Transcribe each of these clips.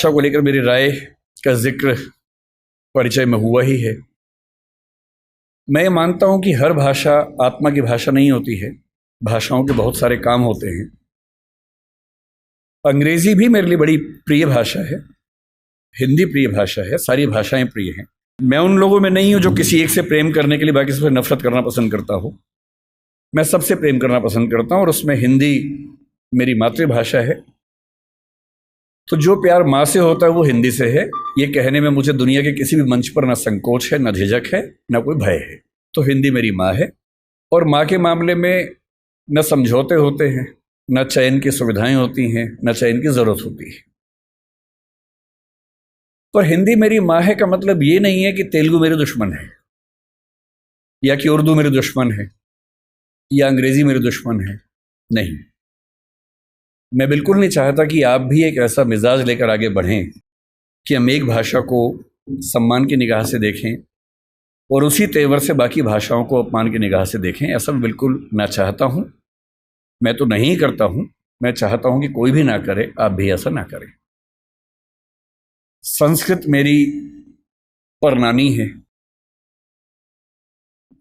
भाषा को लेकर मेरी राय का जिक्र परिचय में हुआ ही है। मैं मानता हूं कि हर भाषा आत्मा की भाषा नहीं होती है, भाषाओं के बहुत सारे काम होते हैं। अंग्रेजी भी मेरे लिए बड़ी प्रिय भाषा है, हिंदी प्रिय भाषा है, सारी भाषाएं प्रिय हैं। मैं उन लोगों में नहीं हूं जो किसी एक से प्रेम करने के लिए बाकी सबसे नफरत करना पसंद करता हो। मैं सबसे प्रेम करना पसंद करता हूं और उसमें हिंदी मेरी मातृभाषा है। तो जो प्यार माँ से होता है वो हिंदी से है। ये कहने में मुझे दुनिया के किसी भी मंच पर ना संकोच है, ना झिझक है, ना कोई भय है। तो हिंदी मेरी माँ है और माँ के मामले में न समझौते होते हैं, न चयन की सुविधाएं होती हैं, न चयन की जरूरत होती है। पर हिंदी मेरी माँ है का मतलब ये नहीं है कि तेलुगु मेरे दुश्मन है, या कि उर्दू मेरे दुश्मन है, या अंग्रेजी मेरे दुश्मन है। नहीं, मैं बिल्कुल नहीं चाहता कि आप भी एक ऐसा मिजाज लेकर आगे बढ़ें कि हम एक भाषा को सम्मान की निगाह से देखें और उसी तेवर से बाकी भाषाओं को अपमान की निगाह से देखें। ऐसा मैं बिल्कुल ना चाहता हूं। मैं तो नहीं करता हूं। मैं चाहता हूं कि कोई भी ना करे, आप भी ऐसा ना करें। संस्कृत मेरी परनानी है।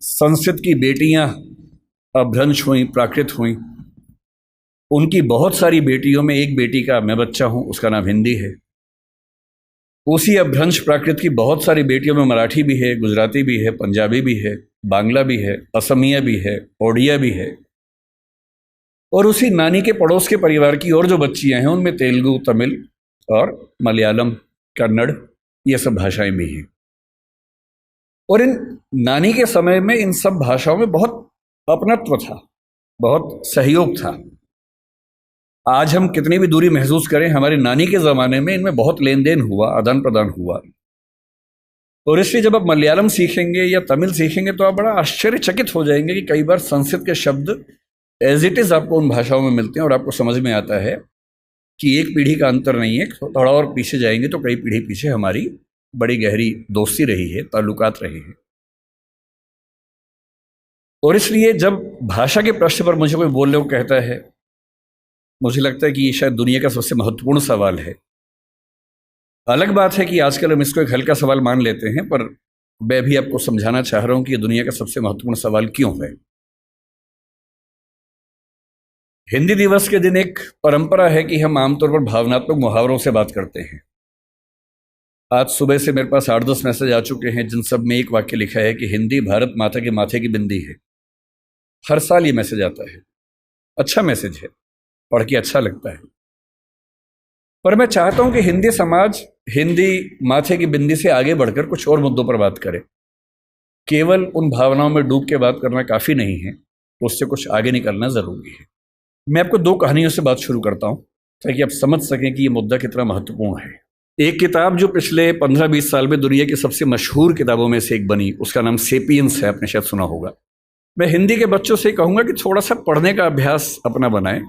संस्कृत की बेटियां अपभ्रंश हुई, प्राकृत हुई। उनकी बहुत सारी बेटियों में एक बेटी का मैं बच्चा हूं, उसका नाम हिंदी है। उसी अपभ्रंश प्राकृत की बहुत सारी बेटियों में मराठी भी है, गुजराती भी है, पंजाबी भी है, बांग्ला भी है, असमिया भी है, ओडिया भी है। और उसी नानी के पड़ोस के परिवार की और जो बच्चियां हैं उनमें तेलुगु, तमिल और मलयालम, कन्नड़, ये सब भाषाएं भी हैं। और इन नानी के समय में इन सब भाषाओं में बहुत अपनत्व था, बहुत सहयोग था। आज हम कितनी भी दूरी महसूस करें, हमारी नानी के ज़माने में इनमें बहुत लेन देन हुआ, आदान प्रदान हुआ। और इसलिए जब आप मलयालम सीखेंगे या तमिल सीखेंगे तो आप बड़ा आश्चर्यचकित हो जाएंगे कि कई बार संस्कृत के शब्द एज इट इज़ आपको उन भाषाओं में मिलते हैं और आपको समझ में आता है कि एक पीढ़ी का अंतर नहीं है। थोड़ा और पीछे जाएंगे तो कई पीढ़ी पीछे हमारी बड़ी गहरी दोस्ती रही है, ताल्लुकात रहे हैं। और इसलिए जब भाषा के प्रश्न पर मुझे कोई बोलने को कहता है, मुझे लगता है कि ये शायद दुनिया का सबसे महत्वपूर्ण सवाल है। अलग बात है कि आजकल हम इसको एक हल्का सवाल मान लेते हैं, पर मैं भी आपको समझाना चाह रहा हूं कि ये दुनिया का सबसे महत्वपूर्ण सवाल क्यों है। हिंदी दिवस के दिन एक परंपरा है कि हम आमतौर पर भावनात्मक मुहावरों से बात करते हैं। आज सुबह से मेरे पास 8-10 मैसेज आ चुके हैं जिन सब में एक वाक्य लिखा है कि हिंदी भारत माता के माथे की बिंदी है। हर साल ये मैसेज आता है। अच्छा मैसेज है, पढ़ के अच्छा लगता है। पर मैं चाहता हूं कि हिंदी समाज हिंदी माथे की बिंदी से आगे बढ़कर कुछ और मुद्दों पर बात करे। केवल उन भावनाओं में डूब के बात करना काफ़ी नहीं है, उससे कुछ आगे निकलना ज़रूरी है। मैं आपको 2 कहानियों से बात शुरू करता हूं ताकि आप समझ सकें कि ये मुद्दा कितना महत्वपूर्ण है। एक किताब जो पिछले 15-20 साल में दुनिया की सबसे मशहूर किताबों में से एक बनी, उसका नाम सेपियंस है, आपने शायद सुना होगा। मैं हिंदी के बच्चों से कहूँगा कि थोड़ा सा पढ़ने का अभ्यास अपना बनाएं।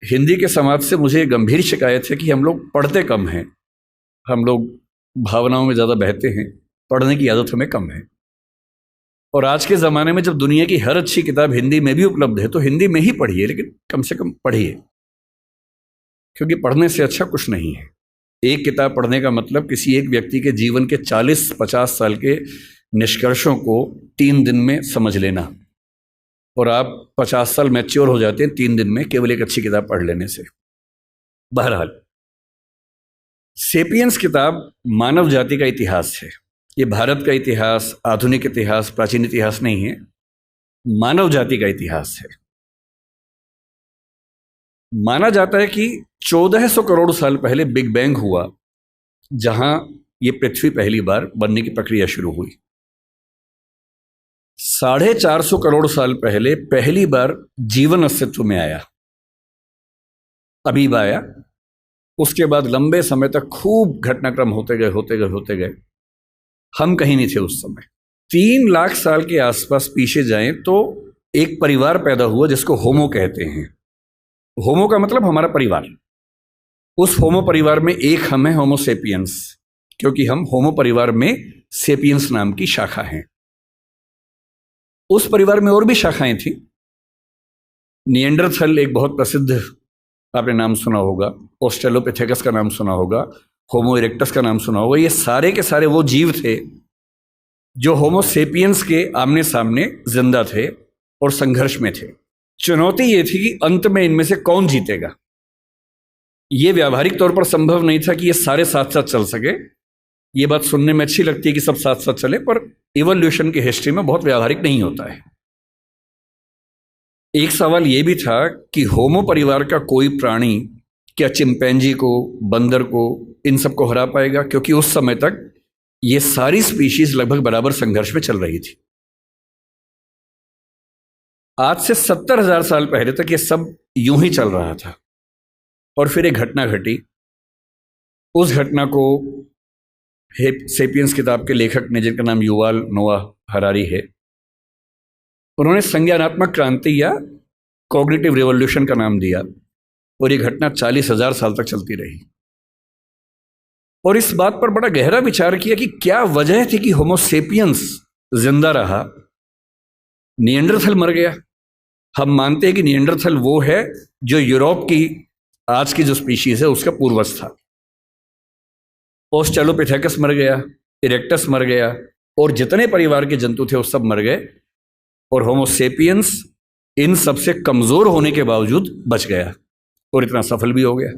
हिंदी के समाज से मुझे गंभीर शिकायत है कि हम लोग पढ़ते कम हैं, हम लोग भावनाओं में ज़्यादा बहते हैं, पढ़ने की आदत हमें कम है। और आज के ज़माने में जब दुनिया की हर अच्छी किताब हिंदी में भी उपलब्ध है तो हिंदी में ही पढ़िए, लेकिन कम से कम पढ़िए, क्योंकि पढ़ने से अच्छा कुछ नहीं है। एक किताब पढ़ने का मतलब किसी एक व्यक्ति के जीवन के 40-50 साल के निष्कर्षों को 3 दिन में समझ लेना, और आप 50 साल मैच्योर हो जाते हैं 3 दिन में केवल एक अच्छी किताब पढ़ लेने से। बहरहाल, सेपियंस किताब मानव जाति का इतिहास है। ये भारत का इतिहास, आधुनिक इतिहास, प्राचीन इतिहास नहीं है, मानव जाति का इतिहास है। माना जाता है कि 1400 करोड़ साल पहले बिग बैंग हुआ, जहां ये पृथ्वी पहली बार बनने की प्रक्रिया शुरू हुई। 450 करोड़ साल पहले पहली बार जीवन अस्तित्व में आया, अमीबा आया। उसके बाद लंबे समय तक खूब घटनाक्रम होते गए। हम कहीं नहीं थे उस समय। 3 लाख साल के आसपास पीछे जाएं तो एक परिवार पैदा हुआ जिसको होमो कहते हैं। होमो का मतलब हमारा परिवार। उस होमो परिवार में एक हम हैं, होमो सेपियंस, क्योंकि हम होमो परिवार में सेपियंस नाम की शाखा हैं। उस परिवार में और भी शाखाएं थी। निएंडरथल एक बहुत प्रसिद्ध आपने नाम सुना होगा, ऑस्ट्रेलोपिथेकस का नाम सुना होगा, होमो इरेक्टस का नाम सुना होगा। ये सारे के सारे वो जीव थे जो होमो सेपियंस के आमने सामने जिंदा थे और संघर्ष में थे। चुनौती ये थी कि अंत में इनमें से कौन जीतेगा। ये व्यावहारिक तौर पर संभव नहीं था कि ये सारे साथ साथ चल सके। ये बात सुनने में अच्छी लगती है कि सब साथ साथ चले, पर इवोल्यूशन की हिस्ट्री में बहुत व्यावहारिक नहीं होता है। एक सवाल यह भी था कि होमो परिवार का कोई प्राणी क्या चिंपैंजी को, बंदर को, इन सबको हरा पाएगा, क्योंकि उस समय तक ये सारी स्पीशीज लगभग बराबर संघर्ष में चल रही थी। आज से 70,000 साल पहले तक ये सब यूं ही चल रहा था और फिर एक घटना घटी। उस घटना को सेपियंस किताब के लेखक ने, जिनका नाम युवाल नोआ हरारी है, उन्होंने संज्ञानात्मक क्रांति या कॉग्निटिव रिवॉल्यूशन का नाम दिया और ये घटना 40,000 साल तक चलती रही। और इस बात पर बड़ा गहरा विचार किया कि क्या वजह थी कि होमो सेपियंस जिंदा रहा, निएंडरथल मर गया। हम मानते हैं कि निएंडरथल वो है जो यूरोप की आज की जो स्पीशीज है उसका पूर्वज था। ऑस्ट्रेलोपिथेकस मर गया, इरेक्टस मर गया और जितने परिवार के जंतु थे वो सब मर गए और होमो सेपियंस इन सबसे कमजोर होने के बावजूद बच गया और इतना सफल भी हो गया।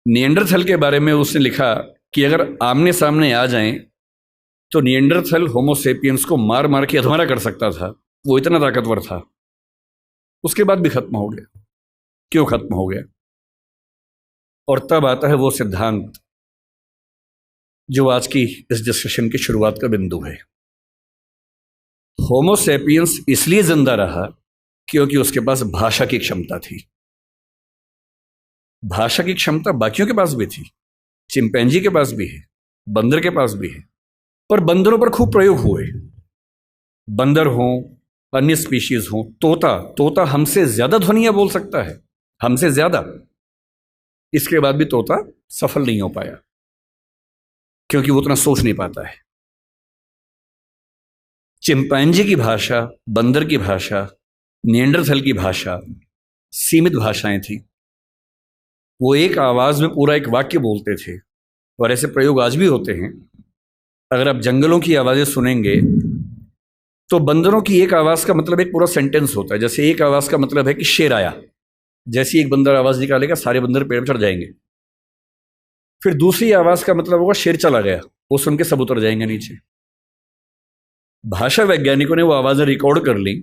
निएंडरथल के बारे में उसने लिखा कि अगर आमने सामने आ जाएं तो निएंडरथल होमो सेपियंस को मार मार के अधमरा कर सकता था, वो इतना ताकतवर था। उसके बाद भी खत्म हो गया। क्यों खत्म हो गया? और तब आता है वो सिद्धांत जो आज की इस डिस्कशन की शुरुआत का बिंदु है। होमो सेपियंस इसलिए जिंदा रहा क्योंकि उसके पास भाषा की क्षमता थी। भाषा की क्षमता बाकियों के पास भी थी, चिंपैंजी के पास भी है, बंदर के पास भी है, पर बंदरों पर खूब प्रयोग हुए। बंदर हो, अन्य स्पीशीज हो, तोता हमसे ज्यादा ध्वनियां बोल सकता है, हमसे ज्यादा। इसके बाद भी तोता सफल नहीं हो पाया क्योंकि वो उतना सोच नहीं पाता है। चिंपैंजी की भाषा, बंदर की भाषा, निएंडरथल की भाषा सीमित भाषाएं थी। वो एक आवाज में पूरा एक वाक्य बोलते थे और ऐसे प्रयोग आज भी होते हैं। अगर आप जंगलों की आवाजें सुनेंगे तो बंदरों की एक आवाज का मतलब एक पूरा सेंटेंस होता है। जैसे एक आवाज का मतलब है कि शेर आया, जैसे एक बंदर आवाज निकालेगा सारे बंदर पेड़ पर चढ़ जाएंगे। फिर दूसरी आवाज का मतलब होगा शेर चला गया, वो सुन के सब उतर जाएंगे नीचे। भाषा वैज्ञानिकों ने वो आवाजें रिकॉर्ड कर ली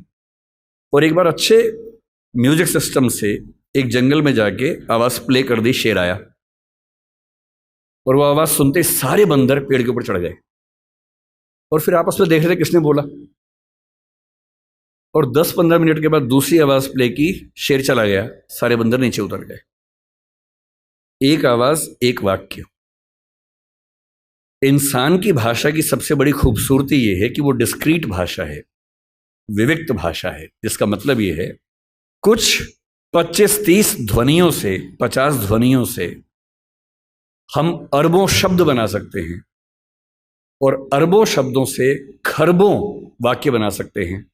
और एक बार अच्छे म्यूजिक सिस्टम से एक जंगल में जाके आवाज प्ले कर दी, शेर आया, और वो आवाज सुनते सारे बंदर पेड़ के ऊपर चढ़ गए और फिर आपस में देख रहे थे किसने बोला। और 10-15 मिनट के बाद दूसरी आवाज प्ले की, शेर चला गया, सारे बंदर नीचे उतर गए। एक आवाज, एक वाक्य। इंसान की भाषा की सबसे बड़ी खूबसूरती यह है कि वो डिस्क्रीट भाषा है, विविक्त भाषा है, जिसका मतलब यह है कुछ 25-30 ध्वनियों से, 50 ध्वनियों से हम अरबों शब्द बना सकते हैं और अरबों शब्दों से खरबों वाक्य बना सकते हैं।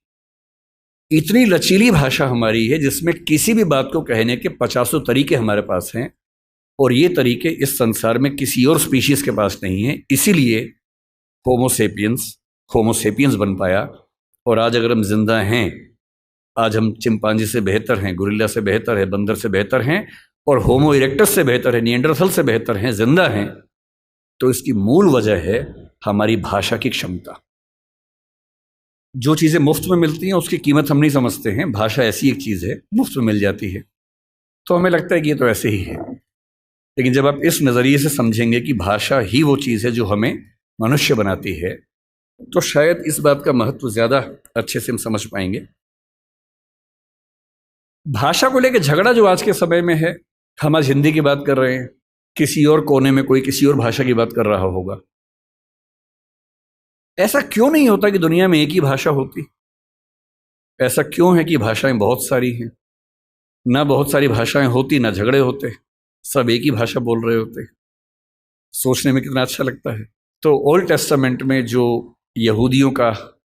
इतनी लचीली भाषा हमारी है जिसमें किसी भी बात को कहने के 50 तरीके हमारे पास हैं और ये तरीके इस संसार में किसी और स्पीशीज के पास नहीं है। इसीलिए होमो सेपियंस बन पाया। और आज अगर हम जिंदा हैं, आज हम चिंपांजी से बेहतर हैं, गुरिल्ला से बेहतर है, बंदर से बेहतर हैं और होमो इरेक्टस से बेहतर है, निएंडरथल से बेहतर हैं, जिंदा हैं, तो इसकी मूल वजह है हमारी भाषा की क्षमता। जो चीज़ें मुफ्त में मिलती हैं उसकी कीमत हम नहीं समझते हैं। भाषा ऐसी एक चीज़ है, मुफ्त में मिल जाती है तो हमें लगता है कि ये तो ऐसे ही है। लेकिन जब आप इस नज़रिए से समझेंगे कि भाषा ही वो चीज़ है जो हमें मनुष्य बनाती है, तो शायद इस बात का महत्व ज़्यादा अच्छे से हम समझ पाएंगे। भाषा को लेकर झगड़ा जो आज के समय में है, हम आज हिंदी की बात कर रहे हैं, किसी और कोने में कोई किसी और भाषा की बात कर रहा होगा। ऐसा क्यों नहीं होता कि दुनिया में एक ही भाषा होती? ऐसा क्यों है कि भाषाएं बहुत सारी हैं? ना बहुत सारी भाषाएं होती, ना झगड़े होते, सब एक ही भाषा बोल रहे होते। सोचने में कितना अच्छा लगता है। तो ओल्ड टेस्टामेंट में जो यहूदियों का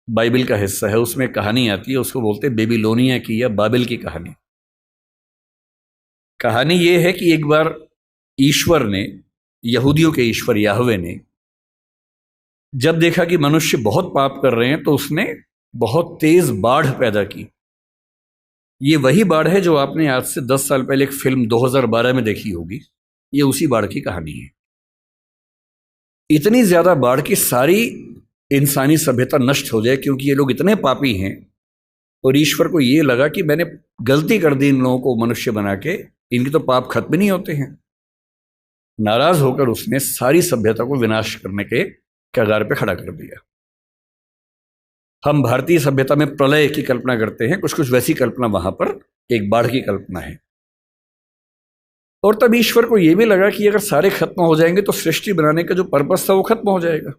बाइबल का हिस्सा है उसमें कहानी आती है, उसको बोलते हैं बेबीलोनिया की या बाबिल की कहानी। कहानी ये है कि एक बार ईश्वर ने, यहूदियों के ईश्वर याहवे ने, जब देखा कि मनुष्य बहुत पाप कर रहे हैं तो उसने बहुत तेज बाढ़ पैदा की। ये वही बाढ़ है जो आपने आज से 10 साल पहले एक फिल्म 2012 में देखी होगी। ये उसी बाढ़ की कहानी है। इतनी ज्यादा बाढ़ की सारी इंसानी सभ्यता नष्ट हो जाए, क्योंकि ये लोग इतने पापी हैं। और ईश्वर को ये लगा कि मैंने गलती कर दी इन लोगों को मनुष्य बना के, इनके तो पाप खत्म नहीं होते हैं। नाराज होकर उसने सारी सभ्यता को विनाश करने के कगार पे खड़ा कर दिया। हम भारतीय सभ्यता में प्रलय की कल्पना करते हैं, कुछ कुछ वैसी कल्पना वहां पर एक बाढ़ की कल्पना है। और तब ईश्वर को यह भी लगा कि अगर सारे खत्म हो जाएंगे तो सृष्टि बनाने का जो पर्पस था वो खत्म हो जाएगा।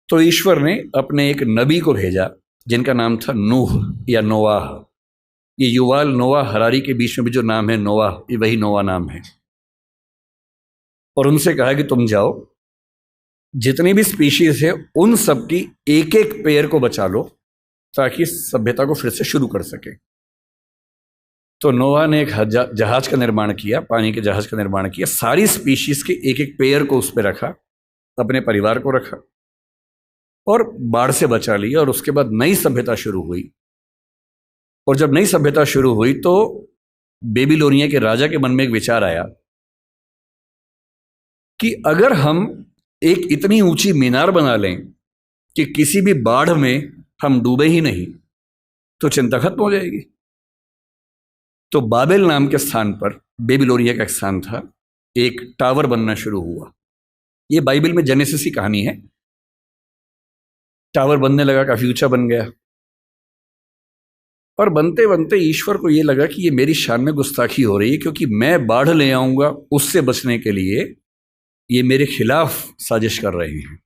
तो ईश्वर ने अपने एक नबी को भेजा जिनका नाम था नूह या नोआह। ये युवाल नोआह हरारी के बीच में भी जो नाम है नोआह, ये वही नोआह नाम है। और उनसे कहा कि तुम जाओ, जितनी भी स्पीशीज है उन सब की एक एक पेड़ को बचा लो ताकि सभ्यता को फिर से शुरू कर सके। तो नोआह ने एक जहाज का निर्माण किया, पानी के जहाज का निर्माण किया, सारी स्पीशीज के एक एक पेड़ को उस पर रखा, अपने परिवार को रखा और बाढ़ से बचा लिया। और उसके बाद नई सभ्यता शुरू हुई। और जब नई सभ्यता शुरू हुई तो बेबीलोनिया के राजा के मन में एक विचार आया कि अगर हम एक इतनी ऊंची मीनार बना लें कि किसी भी बाढ़ में हम डूबे ही नहीं तो चिंता खत्म हो जाएगी। तो बाबेल नाम के स्थान पर, बेबीलोनिया का एक स्थान था, एक टावर बनना शुरू हुआ। यह बाइबल में जेनेसिस की कहानी है। टावर बनने लगा, काफी ऊंचा बन गया। और बनते बनते ईश्वर को यह लगा कि ये मेरी शान में गुस्ताखी हो रही है, क्योंकि मैं बाढ़ ले आऊंगा उससे बचने के लिए ये मेरे खिलाफ साजिश कर रहे हैं।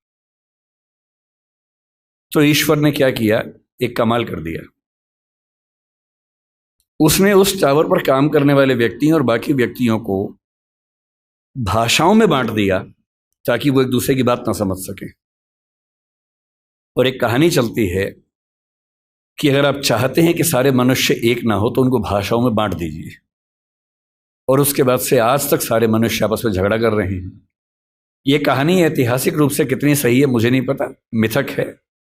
तो ईश्वर ने क्या किया, एक कमाल कर दिया। उसने उस टावर पर काम करने वाले व्यक्तियों और बाकी व्यक्तियों को भाषाओं में बांट दिया ताकि वो एक दूसरे की बात ना समझ सके। और एक कहानी चलती है कि अगर आप चाहते हैं कि सारे मनुष्य एक ना हो तो उनको भाषाओं में बांट दीजिए। और उसके बाद से आज तक सारे मनुष्य आपस में झगड़ा कर रहे हैं। ये कहानी ऐतिहासिक रूप से कितनी सही है मुझे नहीं पता, मिथक है,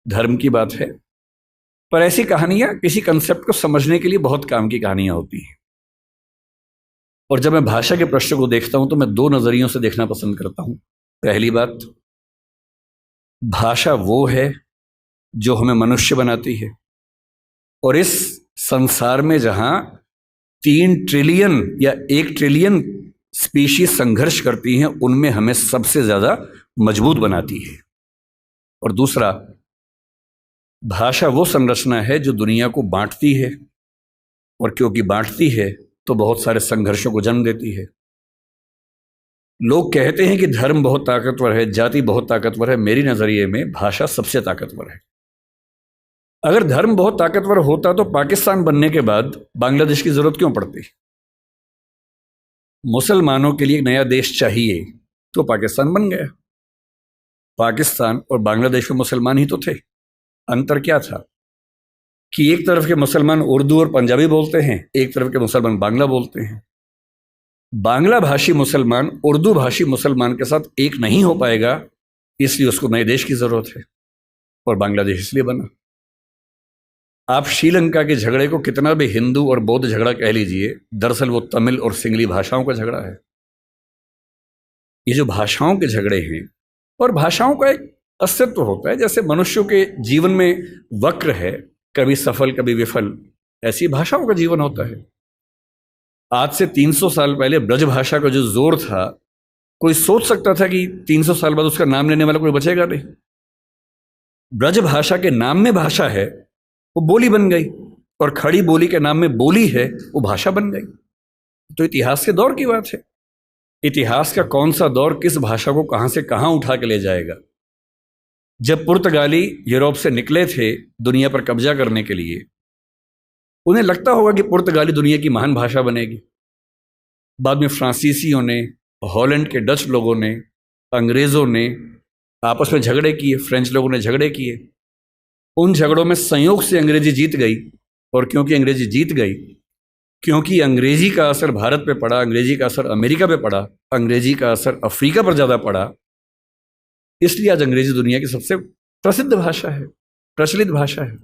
धर्म की बात है, पर ऐसी कहानियां किसी कंसेप्ट को समझने के लिए बहुत काम की कहानियां होती हैं। और जब मैं भाषा के प्रश्न को देखता हूं तो मैं दो नजरियों से देखना पसंद करता हूं। पहली बात, भाषा वो है जो हमें मनुष्य बनाती है। और इस संसार में जहां 3 ट्रिलियन या 1 ट्रिलियन स्पीशीज संघर्ष करती हैं, उनमें हमें सबसे ज्यादा मजबूत बनाती है। और दूसरा, भाषा वो संरचना है जो दुनिया को बांटती है, और क्योंकि बांटती है तो बहुत सारे संघर्षों को जन्म देती है। लोग कहते हैं कि धर्म बहुत ताकतवर है, जाति बहुत ताकतवर है। मेरी नजरिए में भाषा सबसे ताकतवर है। अगर धर्म बहुत ताकतवर होता तो पाकिस्तान बनने के बाद बांग्लादेश की जरूरत क्यों पड़ती? मुसलमानों के लिए एक नया देश चाहिए तो पाकिस्तान बन गया। पाकिस्तान और बांग्लादेश में मुसलमान ही तो थे। अंतर क्या था कि एक तरफ के मुसलमान उर्दू और पंजाबी बोलते हैं, एक तरफ के मुसलमान बांग्ला बोलते हैं। बांग्ला भाषी मुसलमान उर्दू भाषी मुसलमान के साथ एक नहीं हो पाएगा, इसलिए उसको नए देश की जरूरत है। और बांग्लादेश इसलिए बना। आप श्रीलंका के झगड़े को कितना भी हिंदू और बौद्ध झगड़ा कह लीजिए, दरअसल वो तमिल और सिंगली भाषाओं का झगड़ा है। ये जो भाषाओं के झगड़े हैं, और भाषाओं का एक अस्तित्व होता है, जैसे मनुष्यों के जीवन में वक्र है, कभी सफल कभी विफल, ऐसी भाषाओं का जीवन होता है। आज से 300 साल पहले ब्रज भाषा का जो जोर था, कोई सोच सकता था कि 300 साल बाद उसका नाम लेने वाला कोई बचेगा नहीं। ब्रज भाषा के नाम में भाषा है, वो बोली बन गई, और खड़ी बोली के नाम में बोली है, वो भाषा बन गई। तो इतिहास के दौर की बात है। इतिहास का कौन सा दौर किस भाषा को कहां से कहां उठा के ले जाएगा। जब पुर्तगाली यूरोप से निकले थे दुनिया पर कब्जा करने के लिए, उन्हें लगता होगा कि पुर्तगाली दुनिया की महान भाषा बनेगी। बाद में फ्रांसीसियों ने, हॉलैंड के डच लोगों ने, अंग्रेजों ने आपस में झगड़े किए, फ्रेंच लोगों ने झगड़े किए। उन झगड़ों में संयोग से अंग्रेजी जीत गई, और क्योंकि अंग्रेजी जीत गई क्योंकि अंग्रेजी का असर भारत पे पड़ा, अंग्रेजी का असर अमेरिका पे पड़ा, अंग्रेजी का असर अफ्रीका पर ज़्यादा पड़ा, इसलिए आज अंग्रेजी दुनिया की सबसे प्रसिद्ध भाषा है, प्रचलित भाषा है।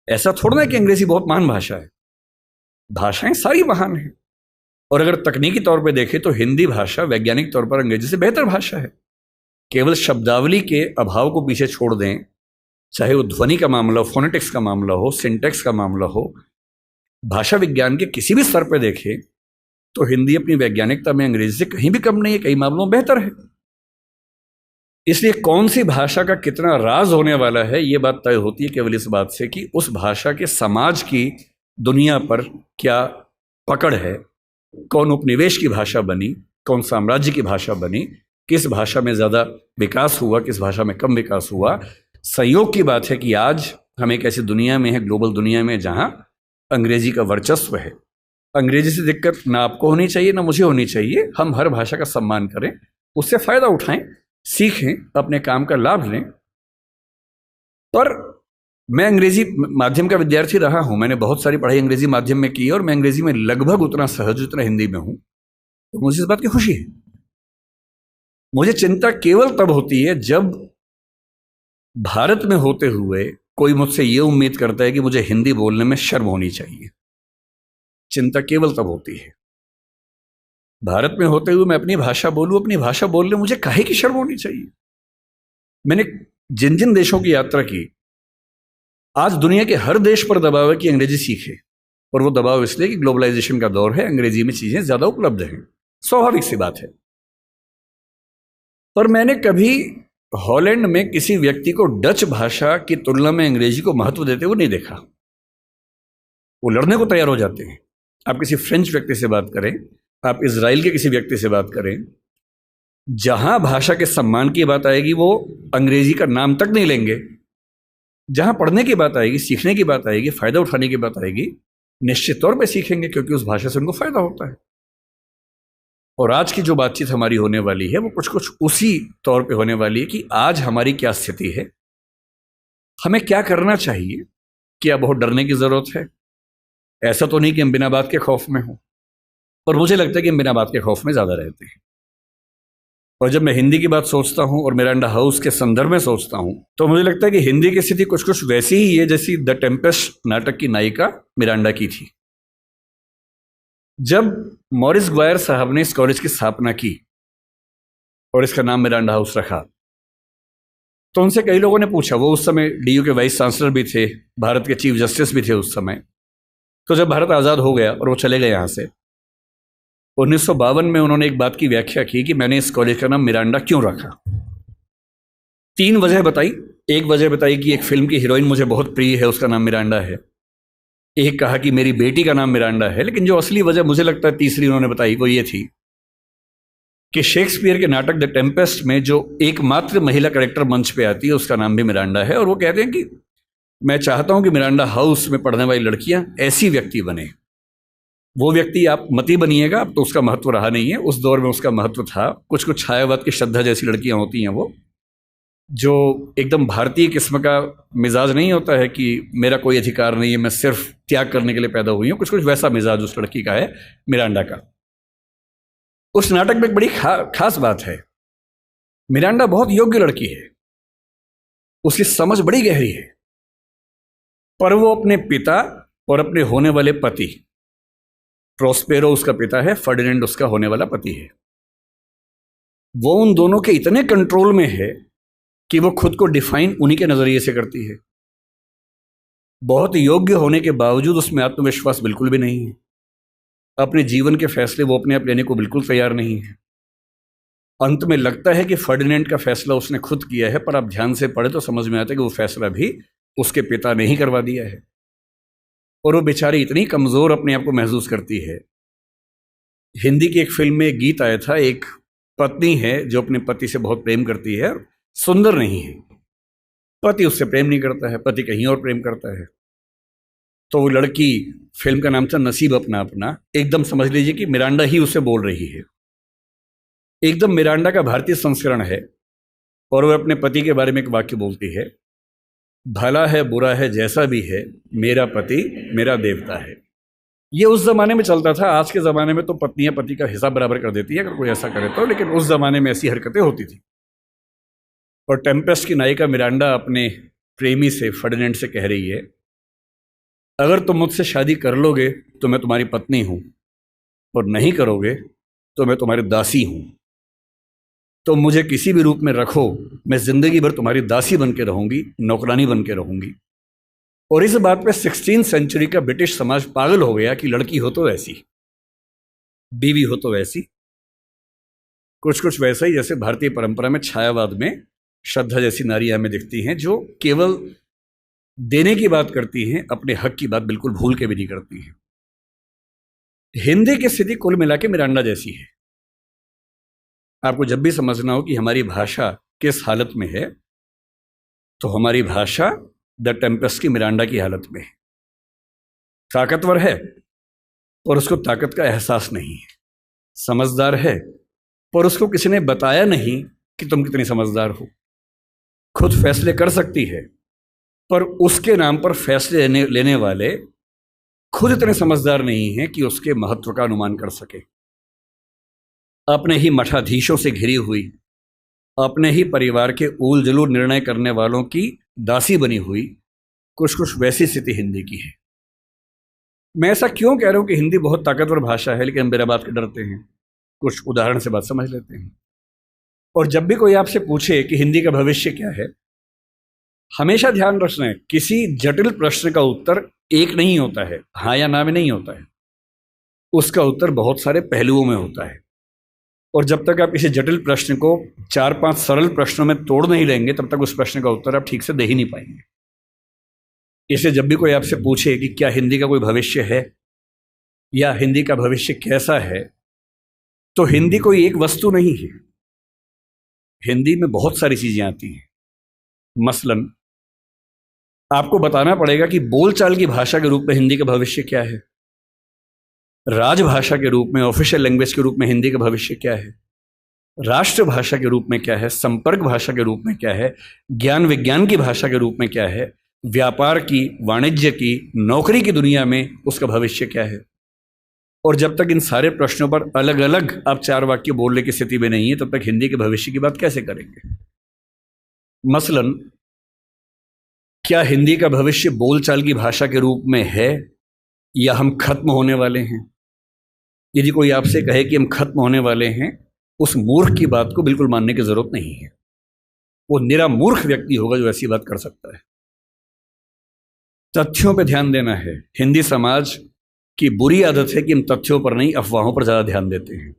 ऐसा थोड़ा ना कि अंग्रेजी बहुत महान भाषा है, भाषाएं सारी महान हैं। और अगर तकनीकी तौर पे देखें तो हिंदी भाषा वैज्ञानिक तौर पर अंग्रेजी से बेहतर भाषा है। केवल शब्दावली के अभाव को पीछे छोड़ दें, चाहे वो ध्वनि का मामला हो, फोनेटिक्स का मामला हो, सिंटैक्स का मामला हो, भाषा विज्ञान के किसी भी स्तर पर देखें तो हिंदी अपनी वैज्ञानिकता में अंग्रेजी से कहीं भी कम नहीं है, कई मामलों में बेहतर है। इसलिए कौन सी भाषा का कितना राज होने वाला है, ये बात तय होती है केवल इस बात से कि उस भाषा के समाज की दुनिया पर क्या पकड़ है, कौन उपनिवेश की भाषा बनी, कौन साम्राज्य की भाषा बनी, किस भाषा में ज़्यादा विकास हुआ, किस भाषा में कम विकास हुआ। संयोग की बात है कि आज हम एक ऐसी दुनिया में है, ग्लोबल दुनिया में, जहाँ अंग्रेजी का वर्चस्व है। अंग्रेजी से दिक्कत ना आपको होनी चाहिए ना मुझे होनी चाहिए। हम हर भाषा का सम्मान करें, उससे फ़ायदा उठाएं, सीखें, अपने काम का लाभ लें। पर मैं अंग्रेजी माध्यम का विद्यार्थी रहा हूं, मैंने बहुत सारी पढ़ाई अंग्रेजी माध्यम में की और मैं अंग्रेजी में लगभग उतना सहज जितना हिंदी में हूं, तो मुझे इस बात की खुशी है। मुझे चिंता केवल तब होती है जब भारत में होते हुए कोई मुझसे ये उम्मीद करता है कि मुझे हिंदी बोलने में शर्म होनी चाहिए। चिंता केवल तब होती है। भारत में होते हुए मैं अपनी भाषा बोलूं, अपनी भाषा बोलने मुझे काहे की शर्म होनी चाहिए। मैंने जिन जिन देशों की यात्रा की, आज दुनिया के हर देश पर दबाव है कि अंग्रेजी सीखे, और वो दबाव इसलिए कि ग्लोबलाइजेशन का दौर है, अंग्रेजी में चीजें ज्यादा उपलब्ध हैं, स्वाभाविक सी बात है। पर मैंने कभी हॉलैंड में किसी व्यक्ति को डच भाषा की तुलना में अंग्रेजी को महत्व देते हुए नहीं देखा। वो लड़ने को तैयार हो जाते हैं। आप किसी फ्रेंच व्यक्ति से बात करें, आप इजराइल के किसी व्यक्ति से बात करें, जहां भाषा के सम्मान की बात आएगी वो अंग्रेजी का नाम तक नहीं लेंगे। जहां पढ़ने की बात आएगी, सीखने की बात आएगी, फायदा उठाने की बात आएगी, निश्चित तौर पे सीखेंगे, क्योंकि उस भाषा से उनको फायदा होता है। और आज की जो बातचीत हमारी होने वाली है वो कुछ कुछ उसी तौर पे होने वाली है कि आज हमारी क्या स्थिति है, हमें क्या करना चाहिए, क्या बहुत डरने की जरूरत है। ऐसा तो नहीं कि हम बिना बात के खौफ में हों, और मुझे लगता है कि हम बिना बात के खौफ में ज्यादा रहते हैं। और जब मैं हिंदी की बात सोचता हूं और मिरांडा हाउस के संदर्भ में सोचता हूं, तो मुझे लगता है कि हिंदी की स्थिति कुछ कुछ वैसी ही है जैसी द टेम्पेस्ट नाटक की नायिका मिरांडा की थी। जब मॉरिस ग्वायर साहब ने इस कॉलेज की स्थापना की और इसका नाम मिरांडा हाउस रखा, तो उनसे कई लोगों ने पूछा, वो उस समय डीयू के वाइस चांसलर भी थे, भारत के चीफ जस्टिस भी थे उस समय। तो जब भारत आज़ाद हो गया और वो चले गए यहाँ से, 1952 में उन्होंने एक बात की व्याख्या की कि मैंने इस कॉलेज का नाम मिरांडा क्यों रखा। 3 वजह बताई। एक वजह बताई कि एक फिल्म की हीरोइन मुझे बहुत प्रिय है, उसका नाम मिरांडा है। एक कहा कि मेरी बेटी का नाम मिरांडा है। लेकिन जो असली वजह मुझे लगता है तीसरी उन्होंने बताई वो ये थी कि शेक्सपियर के नाटक द टेम्पेस्ट में जो एकमात्र महिला कैरेक्टर मंच पे आती है उसका नाम भी मिरांडा है। और वो कहते हैं कि मैं चाहता हूं कि मिरांडा हाउस में पढ़ने वाली लड़कियां ऐसी व्यक्ति बने। वो व्यक्ति आप मती बनिएगा, अब तो उसका महत्व रहा नहीं है, उस दौर में उसका महत्व था। कुछ कुछ छायावाद की श्रद्धा जैसी लड़कियां होती हैं, वो जो एकदम भारतीय किस्म का मिजाज नहीं होता है कि मेरा कोई अधिकार नहीं है, मैं सिर्फ त्याग करने के लिए पैदा हुई हूं। कुछ कुछ वैसा मिजाज उस लड़की का है, मिरांडा का। उस नाटक में एक बड़ी खास बात है, मिरांडा बहुत योग्य लड़की है, उसकी समझ बड़ी गहरी है, पर वो अपने पिता और अपने होने वाले पति, प्रोस्पेरो उसका पिता है, फर्डिनेंड उसका होने वाला पति है, वो उन दोनों के इतने कंट्रोल में है कि वो खुद को डिफाइन उन्हीं के नजरिए से करती है। बहुत योग्य होने के बावजूद उसमें आत्मविश्वास बिल्कुल भी नहीं है। अपने जीवन के फैसले वो अपने आप लेने को बिल्कुल तैयार नहीं है। अंत में लगता है कि फर्डिनेंड का फैसला उसने खुद किया है, पर आप ध्यान से पढ़े तो समझ में आता है कि वो फैसला भी उसके पिता ने ही करवा दिया है। और वो बेचारी इतनी कमजोर अपने आप को महसूस करती है। हिंदी की एक फिल्म में एक गीत आया था, एक पत्नी है जो अपने पति से बहुत प्रेम करती है, सुंदर नहीं है, पति उससे प्रेम नहीं करता है, पति कहीं और प्रेम करता है। तो वो लड़की, फिल्म का नाम था नसीब अपना अपना, एकदम समझ लीजिए कि मिरांडा ही उसे बोल रही है, एकदम मिरांडा का भारतीय संस्करण है। और वो अपने पति के बारे में एक वाक्य बोलती है, भला है बुरा है जैसा भी है, मेरा पति मेरा देवता है। ये उस जमाने में चलता था। आज के ज़माने में तो पत्नियां पति का हिसाब बराबर कर देती है अगर कोई ऐसा करे तो, लेकिन उस जमाने में ऐसी हरकतें होती थी। और टेम्पेस्ट की नायिका मिरांडा अपने प्रेमी से, फर्डिनेंड से, कह रही है, अगर तुम मुझसे शादी कर लोगे तो मैं तुम्हारी पत्नी हूं, और नहीं करोगे तो मैं तुम्हारी दासी हूं। तुम मुझे किसी भी रूप में रखो, मैं जिंदगी भर तुम्हारी दासी बन के रहूंगी, नौकरानी बन के रहूंगी। और इस बात पे 16वीं सेंचुरी का ब्रिटिश समाज पागल हो गया कि लड़की हो तो वैसी, बीवी हो तो वैसी। कुछ कुछ वैसा ही जैसे भारतीय परंपरा में छायावाद में श्रद्धा जैसी नारियां हमें दिखती हैं, जो केवल देने की बात करती हैं, अपने हक की बात बिल्कुल भूल के भी नहीं करती हैं। हिंदी की स्थिति कुल मिला के मिरांडा जैसी है। आपको जब भी समझना हो कि हमारी भाषा किस हालत में है, तो हमारी भाषा द टेम्पेस्ट की मिरांडा की हालत में है। ताकतवर है पर उसको ताकत का एहसास नहीं है, समझदार है पर उसको किसी ने बताया नहीं कि तुम कितनी समझदार हो, खुद फैसले कर सकती है पर उसके नाम पर फैसले लेने वाले खुद इतने समझदार नहीं हैं कि उसके महत्व का अनुमान कर सके। अपने ही मठाधीशों से घिरी हुई, अपने ही परिवार के ऊल जलूल निर्णय करने वालों की दासी बनी हुई, कुछ कुछ वैसी स्थिति हिंदी की है। मैं ऐसा क्यों कह रहा हूं कि हिंदी बहुत ताकतवर भाषा है, लेकिन हम मेरा बात के डरते हैं? कुछ उदाहरण से बात समझ लेते हैं। और जब भी कोई आपसे पूछे कि हिंदी का भविष्य क्या है, हमेशा ध्यान रखना है, किसी जटिल प्रश्न का उत्तर एक नहीं होता है, हाँ या ना में नहीं होता है। उसका उत्तर बहुत सारे पहलुओं में होता है। और जब तक आप किसी जटिल प्रश्न को 4-5 सरल प्रश्नों में तोड़ नहीं लेंगे, तब तक उस प्रश्न का उत्तर आप ठीक से दे ही नहीं पाएंगे। इसलिए जब भी कोई आपसे पूछे कि क्या हिंदी का कोई भविष्य है या हिंदी का भविष्य कैसा है, तो हिंदी कोई एक वस्तु नहीं है। हिंदी में बहुत सारी चीजें आती हैं। मसलन आपको बताना पड़ेगा कि बोलचाल की भाषा के रूप में हिंदी का भविष्य क्या है, राजभाषा के रूप में, ऑफिशियल लैंग्वेज के रूप में हिंदी का भविष्य क्या है, राष्ट्रभाषा के रूप में क्या है, संपर्क भाषा के रूप में क्या है, ज्ञान विज्ञान की भाषा के रूप में क्या है, व्यापार की, वाणिज्य की, नौकरी की दुनिया में उसका भविष्य क्या है। और जब तक इन सारे प्रश्नों पर अलग अलग आप 4 वाक्य बोलने की स्थिति में नहीं है, तब तक हिंदी के भविष्य की बात कैसे करेंगे? मसलन क्या हिंदी का भविष्य बोलचाल की भाषा के रूप में है या हम खत्म होने वाले हैं? यदि कोई आपसे कहे कि हम खत्म होने वाले हैं, उस मूर्ख की बात को बिल्कुल मानने की जरूरत नहीं है। वो निरा मूर्ख व्यक्ति होगा जो ऐसी बात कर सकता है। तथ्यों पर ध्यान देना है। हिंदी समाज की बुरी आदत है कि हम तथ्यों पर नहीं, अफवाहों पर ज्यादा ध्यान देते हैं।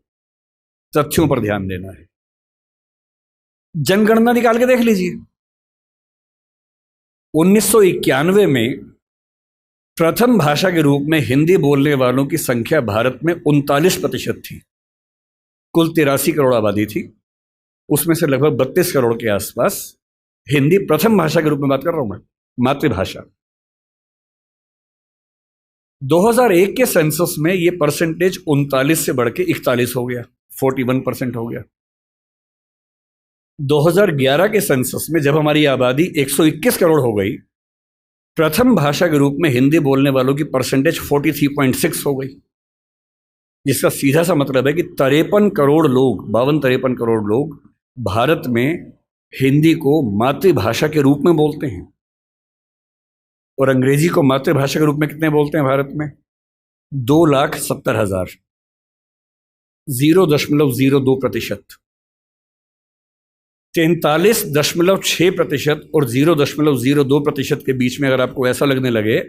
तथ्यों पर ध्यान देना है। जनगणना निकाल के देख लीजिए। 1991 में प्रथम भाषा के रूप में हिंदी बोलने वालों की संख्या भारत में 39% थी। कुल 83 करोड़ आबादी थी, उसमें से लगभग 32 करोड़ के आसपास हिंदी प्रथम भाषा के रूप में बात कर रहा हूं मैं, मातृभाषा। 2001 के सेंसस में यह परसेंटेज 39 से बढ़ के 41 हो गया, 41% हो गया। 2011 के सेंसस में जब हमारी आबादी 121 करोड़ हो गई, प्रथम भाषा के रूप में हिंदी बोलने वालों की परसेंटेज 43.6 हो गई, जिसका सीधा सा मतलब है कि 53 करोड़ लोग, 52-53 करोड़ लोग भारत में हिंदी को मातृभाषा के रूप में बोलते हैं। और अंग्रेजी को मातृभाषा के रूप में कितने बोलते हैं भारत में? 2,70,000, 0.02%। 43.6% और 0.02% के बीच में अगर आपको ऐसा लगने लगे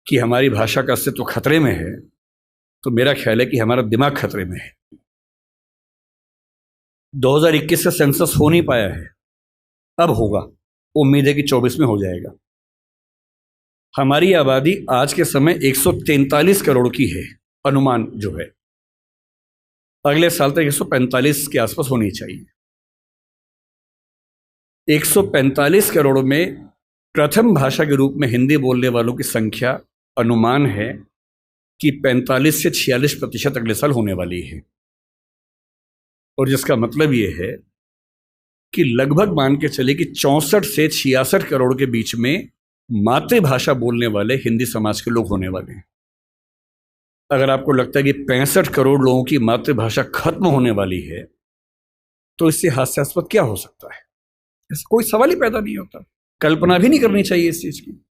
कि हमारी भाषा का अस्तित्व खतरे में है, तो मेरा ख्याल है कि हमारा दिमाग खतरे में है। 2021 से सेंसस हो नहीं पाया है, अब होगा। उम्मीद है कि 24 में हो जाएगा। हमारी आबादी आज के समय 143 करोड़ की है, अनुमान जो है। अगले साल तक 145 के आसपास होनी चाहिए। 145 करोड़ में प्रथम भाषा के रूप में हिंदी बोलने वालों की संख्या अनुमान है कि 45 से 46% अगले साल होने वाली है। और जिसका मतलब ये है कि लगभग मान के चले कि 64 से 66 करोड़ के बीच में मातृभाषा बोलने वाले हिंदी समाज के लोग होने वाले हैं। अगर आपको लगता है कि 65 करोड़ लोगों की मातृभाषा खत्म होने वाली है, तो इससे हास्यास्पद क्या हो सकता है? ऐसा कोई सवाल ही पैदा नहीं होता। कल्पना भी नहीं करनी चाहिए इस चीज की।